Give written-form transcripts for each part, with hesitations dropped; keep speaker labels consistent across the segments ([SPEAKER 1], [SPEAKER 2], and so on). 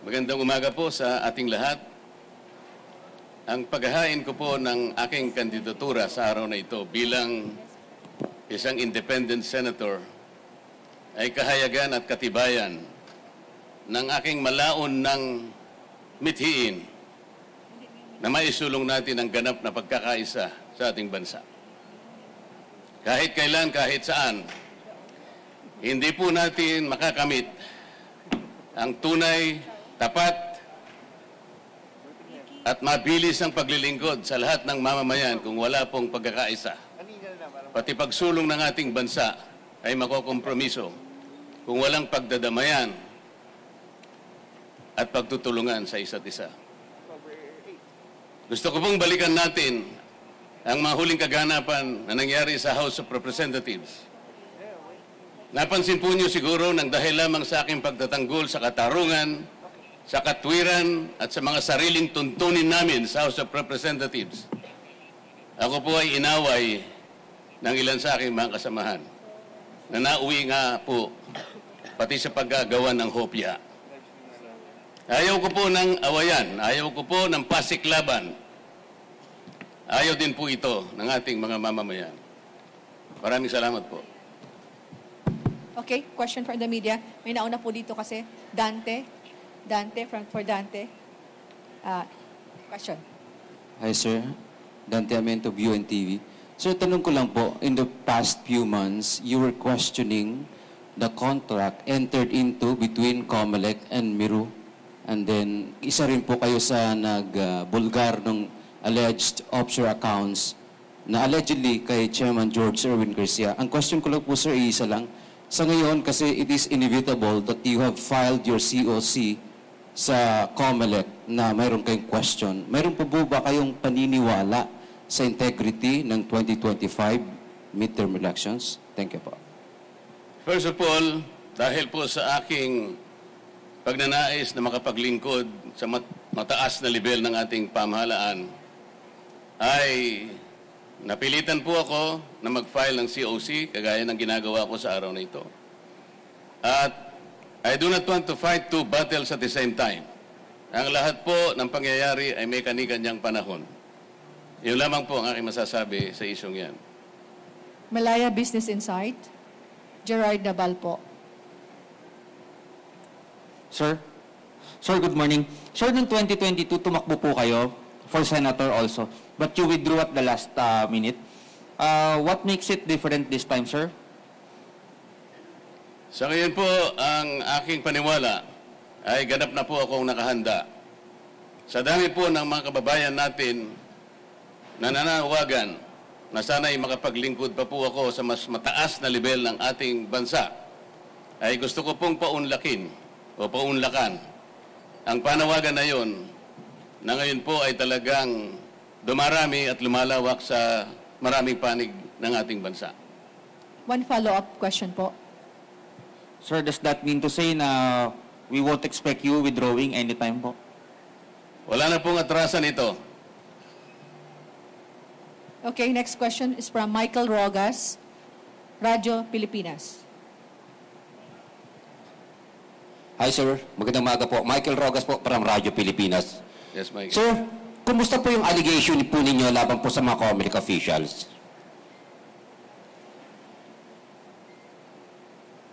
[SPEAKER 1] Magandang umaga po sa ating lahat. Ang paghahain ko po ng aking kandidatura sa araw na ito bilang isang independent senator ay kahayagan at katibayan ng aking malaon ng mithiin na maisulong natin ang ganap na pagkakaisa sa ating bansa. Kahit kailan, kahit saan, hindi po natin makakamit ang tunay, tapat at mabilis ang paglilingkod sa lahat ng mamamayan kung wala pong pagkakaisa. Pati pagsulong ng ating bansa ay makokompromiso kung walang pagdadamayan at pagtutulungan sa isa't isa. Gusto ko pong balikan natin ang mga huling kaganapan na nangyari sa House of Representatives. Napansin po niyo siguro nang dahil lamang sa aking pagtatanggol sa katarungan, sa katwiran at sa mga sariling tuntunin namin sa House of Representatives, ako po ay inaway ng ilan sa aking mga kasamahan na nauwi nga po pati sa paggagawa ng hopya. Ayaw ko po ng awayan, ayaw ko po ng pasiklaban. Ayaw din po ito ng ating mga mamamayan. Maraming salamat po.
[SPEAKER 2] Okay, question from the media. May nauna po dito kasi. Dante, for Dante. Question.
[SPEAKER 3] Hi, sir. Dante Amento, UNTV. Sir, tanong ko lang po, in the past few months, you were questioning the contract entered into between COMELEC and Miru. And then, isa rin po kayo sa nagbulgar ng alleged offshore accounts na allegedly kay Chairman George Erwin Garcia. Ang question ko lang po, sir, isa lang. Sa ngayon, kasi it is inevitable that you have filed your COC sa COMELEC na mayroon kayong question. Mayroon po ba kayong paniniwala sa integrity ng 2025 midterm elections? Thank you po.
[SPEAKER 1] First of all, dahil po sa aking pagnanais na makapaglingkod sa mataas na level ng ating pamahalaan, ay napilitan po ako na mag-file ng COC, kagaya ng ginagawa ko sa araw na ito. At I do not want to fight two battles at the same time. Ang lahat po ng pangyayari ay may kani-kanyang panahon. Yun lamang po ang aking masasabi sa isyong yan.
[SPEAKER 2] Malaya Business Insight. Gerard Nabal po.
[SPEAKER 4] Sir? Sir, good morning. Sir, noong 2022, tumakbo po kayo for senator also, but you withdrew at the last minute. What makes it different this time, sir?
[SPEAKER 1] Sa ngayon po, ang aking paniwala ay ganap na po akong nakahanda. Sa dami po ng mga kababayan natin na nananawagan na sana'y makapaglingkod pa po ako sa mas mataas na level ng ating bansa, ay gusto ko pong paunlakin o paunlakan ang panawagan na yon na ngayon po ay talagang dumarami at lumalawak sa maraming panig ng ating bansa.
[SPEAKER 2] One follow-up question po.
[SPEAKER 4] Sir, does that mean to say na we won't expect you withdrawing anytime po?
[SPEAKER 1] Wala na pong atrasan ito.
[SPEAKER 2] Okay, next question is from Michael Rogas, Radyo Pilipinas.
[SPEAKER 5] Hi, sir. Magandang umaga po. Michael Rogas po from Radyo Pilipinas.
[SPEAKER 1] Yes, Mike.
[SPEAKER 5] Sir, kumusta po yung allegation po ninyo laban po sa mga COMELEC officials?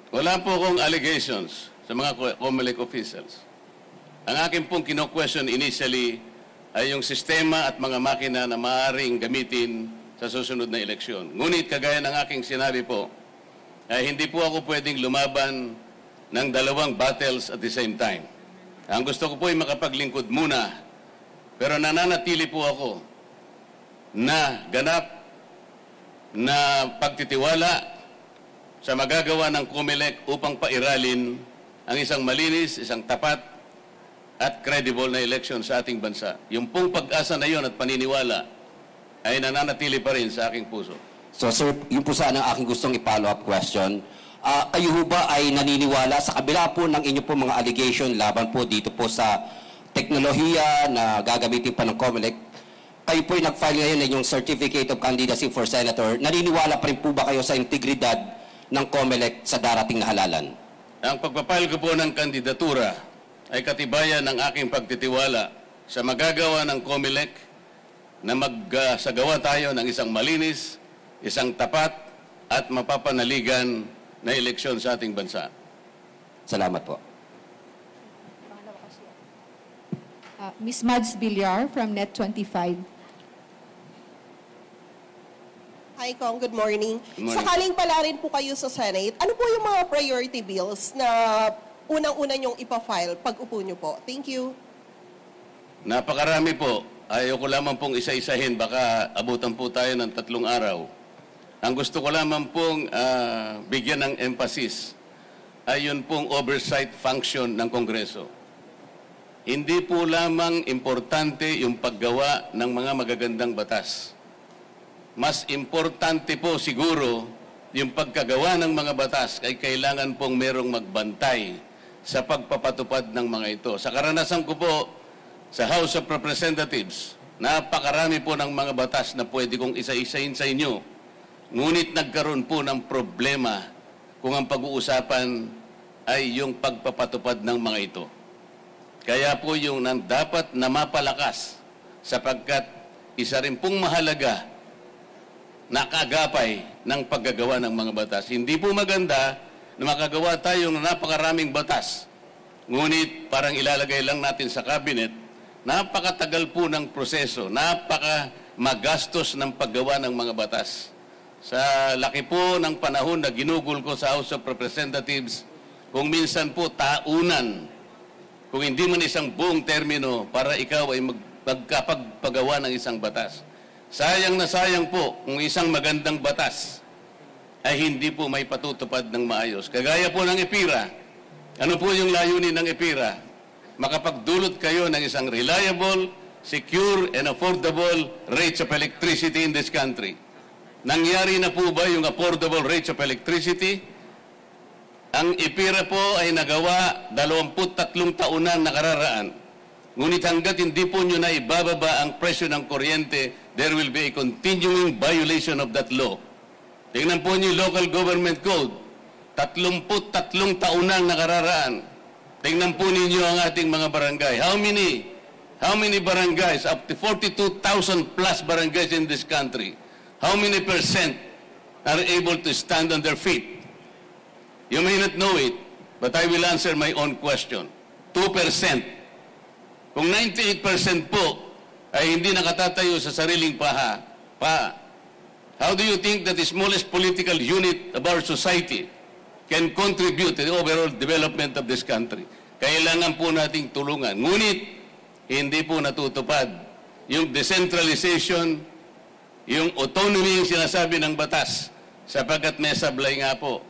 [SPEAKER 1] Wala po akong allegations sa mga COMELEC officials. Ang akin pong kino-question initially ay yung sistema at mga makina na maaaring gamitin sa susunod na eleksyon. Ngunit kagaya ng aking sinabi po, ay hindi po ako pwedeng lumaban ng dalawang battles at the same time. Ang gusto ko po ay makapaglingkod muna, pero nananatili po ako na ganap na pagtitiwala sa magagawa ng COMELEC upang pairalin ang isang malinis, isang tapat at credible na eleksyon sa ating bansa. Yung pong pag-asa na yon at paniniwala ay nananatili pa rin sa aking puso.
[SPEAKER 5] So, sir, yun po sana ang aking gustong i-follow up question. Kayo ho ba ay naniniwala sa kabila po ng inyo po mga allegation laban po dito po sa teknolohiya na gagamitin pa ng COMELEC? Kayo po ay nag-file ngayon ng yung Certificate of Candidacy for Senator. Naniniwala pa rin po ba kayo sa integridad ng COMELEC sa darating na halalan?
[SPEAKER 1] Ang pagpapile ko po ng kandidatura ay katibayan ng aking pagtitiwala sa magagawa ng COMELEC na magsagawa tayo ng isang malinis, isang tapat at mapapanaligan na eleksyon sa ating bansa.
[SPEAKER 5] Salamat po.
[SPEAKER 2] Ms. Mads Villar from Net25.
[SPEAKER 6] Hi, Kong. Good morning.
[SPEAKER 1] Good morning.
[SPEAKER 6] Sakaling pala rin po kayo sa Senate, ano po yung mga priority bills na unang-una nyong ipa-file pag upo nyo po? Thank you.
[SPEAKER 1] Napakarami po. Ayoko lamang pong isa-isahin. Baka abutan po tayo ng 3 araw. Ang gusto ko lamang pong bigyan ng emphasis ay yun pong oversight function ng Kongreso. Hindi po lamang importante yung paggawa ng mga magagandang batas. Mas importante po siguro yung pagkagawa ng mga batas ay kailangan pong merong magbantay sa pagpapatupad ng mga ito. Sa karanasan ko po sa House of Representatives, napakarami po ng mga batas na pwede kong isa-isahin sa inyo. Ngunit nagkaroon po ng problema kung ang pag-uusapan ay yung pagpapatupad ng mga ito. Kaya po yung dapat na mapalakas sapagkat isa rin pong mahalaga nakagapay ng paggagawa ng mga batas. Hindi po maganda na makagawa tayo ng napakaraming batas. Ngunit parang ilalagay lang natin sa cabinet, napakatagal po ng proseso, napakamagastos ng paggawa ng mga batas. Sa laki po ng panahon na ginugol ko sa House of Representatives, kung minsan po taunan, kung hindi man isang buong termino para ikaw ay magkapagpagawa ng isang batas. Sayang na sayang po kung isang magandang batas ay hindi po may patutupad ng maayos. Kagaya po ng EPIRA. Ano po yung layunin ng EPIRA? Makapagdulot kayo ng isang reliable, secure, and affordable rates of electricity in this country. Nangyari na po ba yung affordable rates of electricity? Ang EPIRA po ay nagawa 23 taon na nakararaan. Ngunit hanggat hindi po nyo na ibababa ang presyo ng kuryente, there will be a continuing violation of that law. Tingnan po nyo yung local government code. 33 taon na nakararaan. Tingnan po ninyo ang ating mga barangay. How many barangays, up to 42,000 plus barangays in this country, how many percent are able to stand on their feet? You may not know it, but I will answer my own question. 2%. Kung 98% po ay hindi nakatatayo sa sariling pa, how do you think that the smallest political unit of our society can contribute to the overall development of this country? Kailangan po nating tulungan. Ngunit, hindi po natutupad yung decentralization, yung autonomy yung sinasabi ng batas, sapagkat may sablay nga po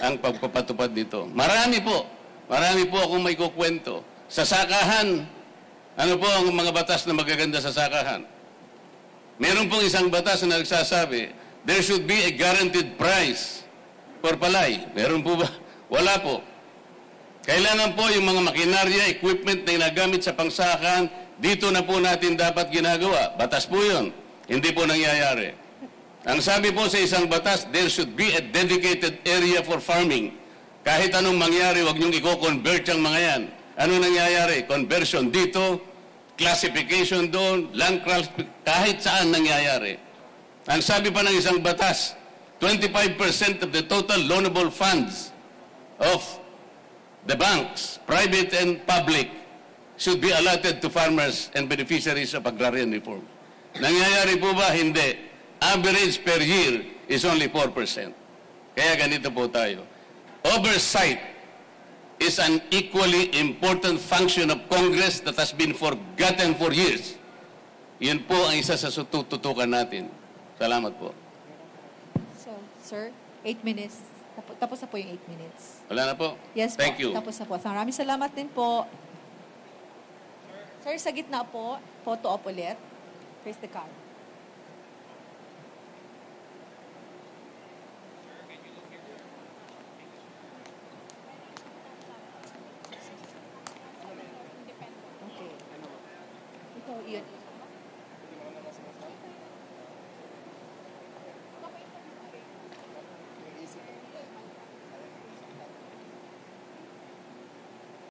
[SPEAKER 1] ang pagpapatupad nito. Marami po akong may kukwento. Sa sakahan, ano po ang mga batas na magaganda sa sakahan? Meron pong isang batas na nagsasabi, there should be a guaranteed price for palay. Meron po ba? Wala po. Kailangan po yung mga makinarya, equipment na ginagamit sa pangsakahan, dito na po natin dapat ginagawa. Batas po yun. Hindi po nangyayari. Ang sabi po sa isang batas, there should be a dedicated area for farming. Kahit anong mangyari, huwag niyong i-convert ang mga yan. Ano nangyayari? Conversion dito, classification doon, land kahit saan nangyayari. Ang sabi pa ng isang batas, 25% of the total loanable funds of the banks, private and public, should be allotted to farmers and beneficiaries of agrarian reform. Nangyayari po ba? Hindi. Average per year is only 4%. Kaya ganito po tayo. Oversight is an equally important function of Congress that has been forgotten for years. Yan po ang isa sa tututukan natin. Salamat po.
[SPEAKER 2] So, sir, 8 minutes. Tapos na po yung 8 minutes.
[SPEAKER 1] Wala na po?
[SPEAKER 2] Yes po.
[SPEAKER 1] Thank you.
[SPEAKER 2] Tapos na po. Maraming salamat din po. Sir, sa gitna po, photo op ulit. Face the card. Okay. Ito, yun.